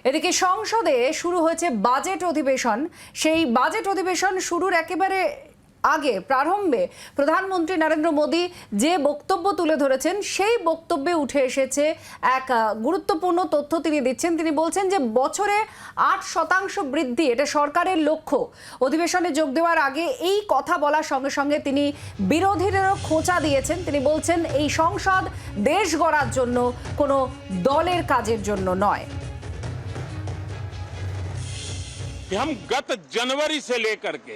এদিকে সংসদে শুরু হয়েছে বাজেট অধিবেশন। সেই বাজেট অধিবেশন শুরুর একেবারে আগে প্রারম্ভে প্রধানমন্ত্রী নরেন্দ্র মোদী যে বক্তব্য তুলে ধরেছেন সেই বক্তব্যে উঠে এসেছে এক গুরুত্বপূর্ণ তথ্য তিনি দিচ্ছেন। তিনি বলছেন যে বছরে 8% বৃদ্ধি এটা সরকারের লক্ষ্য। অধিবেশনে যোগ দেওয়ার আগে এই কথা বলার সঙ্গে সঙ্গে তিনি বিরোধীদেরও খোঁচা দিয়েছেন। তিনি বলছেন এই সংসদ দেশ গড়ার জন্য কোনো দলের কাজের জন্য নয়। हम गत जनवरी से लेकर के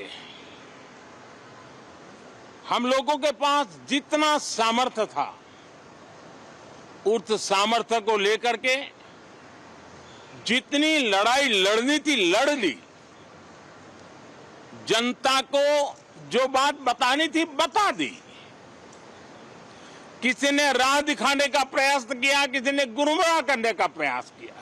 हम लोगों के पास जितना सामर्थ्य था उस सामर्थ्य को लेकर के जितनी लड़ाई लड़नी थी लड़ ली। जनता को जो बात बतानी थी बता दी। किसी ने राह दिखाने का प्रयास किया, किसी ने गुमराह करने का प्रयास किया,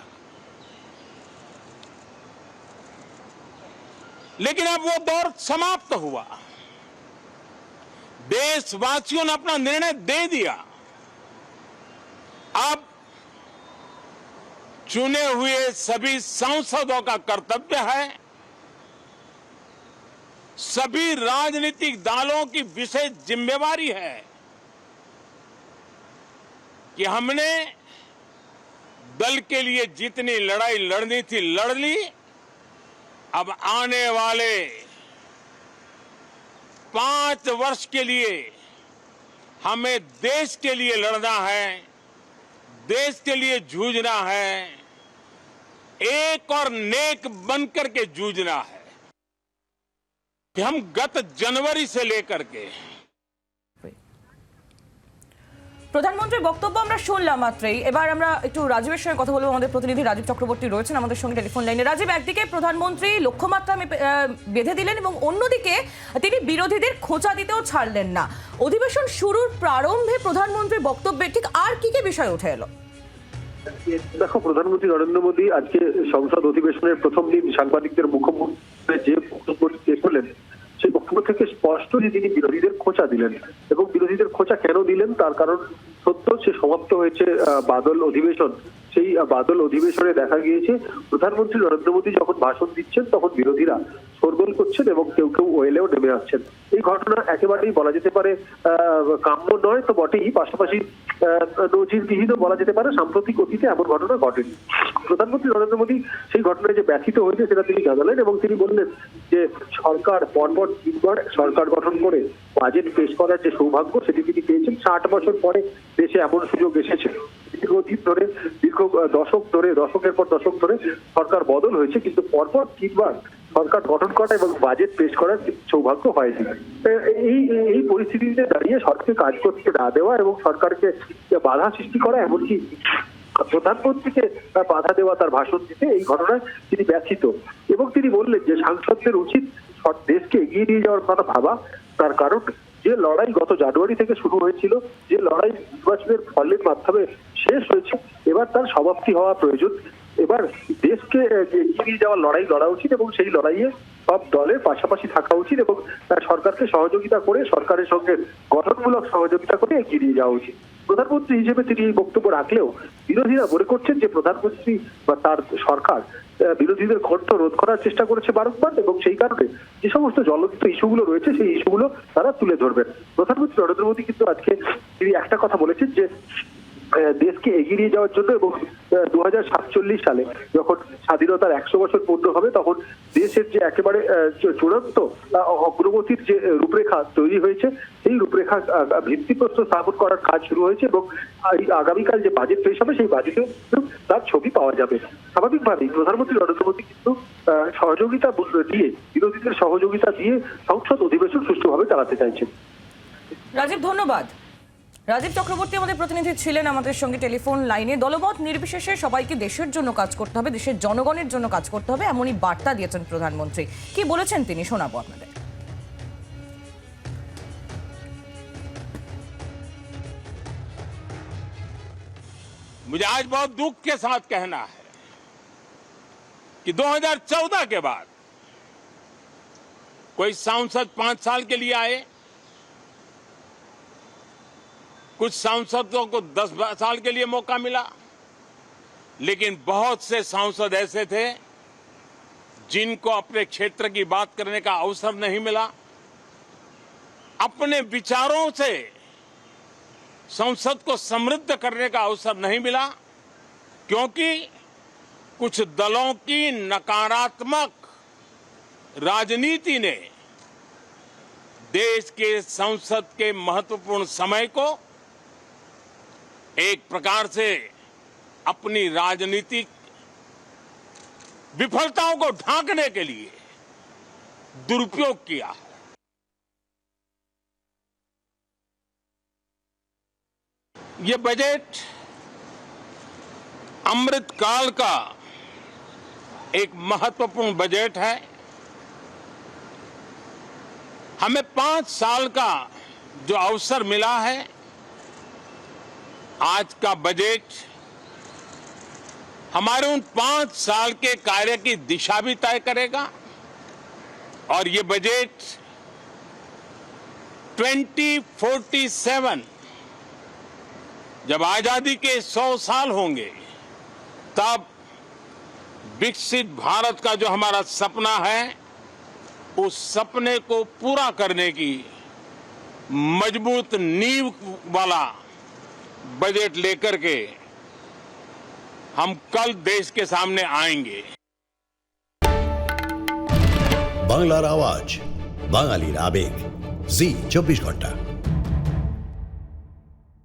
लेकिन अब वो दौर समाप्त हुआ। देशवासियों ने अपना निर्णय दे दिया। अब चुने हुए सभी सांसदों का कर्तव्य है, सभी राजनीतिक दलों की विशेष जिम्मेवारी है कि हमने दल के लिए जितनी लड़ाई लड़नी थी लड़ ली। अब आने वाले 5 वर्ष के लिए हमें देश के लिए लड़ना है, देश के लिए जूझना है, एक और नेक बनकर के जूझना है। कि हम गत जनवरी से लेकर के প্রধানমন্ত্রীর বক্তব্য আমরা শুনলাম মাত্রই। এবার আমরা একটু রাজীবের সঙ্গে কথা বলবো। আমাদের প্রতিনিধি রাজীব চক্রবর্তী রয়েছেন আমাদের সঙ্গে টেলিফোন লাইনে। রাজীব, একদিকে প্রধানমন্ত্রী লক্ষ্যমাত্রা বেঁধে দিলেন এবং অন্যদিকে তিনি বিরোধীদের খোঁচা দিতেও ছাড়লেন না। অধিবেশন শুরুর প্রারম্ভে প্রধানমন্ত্রীর বক্তব্যে ঠিক আর কি কি বিষয় উঠে এলো? দেখো, প্রধানমন্ত্রী নরেন্দ্র মোদী আজকে সংসদ অধিবেশনের প্রথম দিন সাংবাদিকদের মুখোমুখি যে বক্তব্য পেশ করলেন সেই বক্তব্য থেকে স্পষ্ট যে তিনি বিরোধীদের খোঁচা দিলেন। এবং বিরোধীদের খোঁচা কেন দিলেন তার কারণ সত্য, সে সমাপ্ত হয়েছে বাদল অধিবেশন। সেই বাদল অধিবেশনে দেখা গিয়েছে প্রধানমন্ত্রী নরেন্দ্র মোদী যখন ভাষণ দিচ্ছেন তখন বিরোধীরা শোরগোল করছেন এবং কেউ কেউ ওয়েলেও নেমে আসছেন। এই ঘটনা একেবারেই বলা যেতে পারে কাম্য নয় তো বটেই, পাশাপাশি নজিরবিহীনও বলা যেতে পারে। সাম্প্রতিক অতীতে এমন ঘটনা ঘটেনি। প্রধানমন্ত্রী নরেন্দ্র মোদী সেই ঘটনায় যে ব্যথিত হয়েছে সেটা তিনি জানালেন এবং তিনি বললেন যে সরকার পরপর 3 বার সরকার গঠন করে বাজেট পেশ করার যে সৌভাগ্য সেটি তিনি পেয়েছেন। 60 বছর পরে দেশে এমন সুযোগ এসেছে। দীর্ঘদিন ধরে দশকের পর দশক ধরে সরকার বদল হয়েছে, কিন্তু পরপর 3 বার সরকার গঠন করা এবং বাজেট পেশ করার সৌভাগ্য হয়নি। এই পরিস্থিতিতে দাঁড়িয়ে সরকারকে কাজ করতে না দেওয়া এবং সরকারকে বাধা সৃষ্টি করা, এমনকি প্রধানমন্ত্রীকে বাধা দেওয়া তার ভাষণ দিতে, এই ঘটনায় তিনি ব্যথিত। এবং তিনি বললেন যে সাংসদদের উচিত দেশকে এগিয়ে নিয়ে যাওয়ার কথা ভাবা। তার কারণ যে লড়াই গত জানুয়ারি থেকে শুরু হয়েছিল, যে লড়াই নির্বাচনের ফলের মাধ্যমে শেষ হয়েছে, এবার তার সমাপ্তি হওয়া প্রয়োজন। এবার দেশকে এগিয়ে নিয়ে যাওয়ার লড়াই লড়া উচিত এবং সেই লড়াইয়ে সব দলের পাশাপাশি থাকা উচিত এবং সরকারকে সহযোগিতা করে, সরকারের সঙ্গে গঠনমূলক সহযোগিতা করে এগিয়ে নিয়ে যাওয়া উচিত। প্রধানমন্ত্রী হিসেবে তিনি এই বক্তব্য রাখলেও বিরোধীরা মনে করছেন যে প্রধানমন্ত্রী বা তার সরকার বিরোধীদের কণ্ঠ রোধ করার চেষ্টা করেছে বারংবার এবং সেই কারণে যে সমস্ত জ্বলন্ত ইস্যুগুলো রয়েছে সেই ইস্যুগুলো তারা তুলে ধরবেন। প্রধানমন্ত্রী নরেন্দ্র মোদী কিন্তু আজকে তিনি একটা কথা বলেছেন যে দেশকে এগিয়ে নিয়ে যাওয়ার জন্য এবং 2047 সালে যখন স্বাধীনতার 100 বছর পূর্ণ হবে তখন দেশের যে একেবারে চূড়ান্ত অগ্রগতির যে রূপরেখা তৈরি হয়েছে সেই রূপরেখা ভিত্তিপ্রস্তর স্থাপন করার কাজ শুরু হয়েছে এবং আগামীকাল যে বাজেট পেশ হবে সেই বাজেটেও তার ছবি পাওয়া যাবে। স্বাভাবিকভাবেই প্রধানমন্ত্রী নরেন্দ্র মোদী কিন্তু সহযোগিতা দিয়ে, বিরোধীদের সহযোগিতা দিয়ে সংসদ অধিবেশন সুষ্ঠুভাবে চালাতে চাইছেন। রাজীব, ধন্যবাদ। রাজীব চক্রবর্তী আমাদের প্রতিনিধি ছিলেন আমাদের সঙ্গে টেলিফোন লাইনে। দলমত নির্বিশেষে সবাইকে দেশের জন্য কাজ করতে হবে, দেশের জনগণের জন্য কাজ করতে হবে, এমনই বার্তা দিয়েছেন প্রধানমন্ত্রী। কি বলেছেন তিনি শোনাবো আপনাদের। मुझे आज बहुत दुख के साथ कहना है कि 2014 के बाद कोई सांसद 5 साल के लिए आए, कुछ सांसदों को 10 साल के लिए मौका मिला, लेकिन बहुत से सांसद ऐसे थे जिनको अपने क्षेत्र की बात करने का अवसर नहीं मिला, अपने विचारों से संसद को समृद्ध करने का अवसर नहीं मिला, क्योंकि कुछ दलों की नकारात्मक राजनीति ने देश के संसद के महत्वपूर्ण समय को एक प्रकार से अपनी राजनीतिक विफलताओं को ढांकने के लिए दुरुपयोग किया। ये बजट अमृतकाल का एक महत्वपूर्ण बजट है। हमें 5 साल का जो अवसर मिला है, आज का बजट हमारे उन 5 साल के कार्य की दिशा भी तय करेगा। और ये बजट 2047 जब आजादी के 100 साल होंगे, तब विकसित भारत का जो हमारा सपना है, उस सपने को पूरा करने की मजबूत नींव वाला बजट लेकर के हम कल देश के सामने आएंगे। বাংলার আওয়াজ, বাঙালির আবেগ, জি 24 ঘন্টা।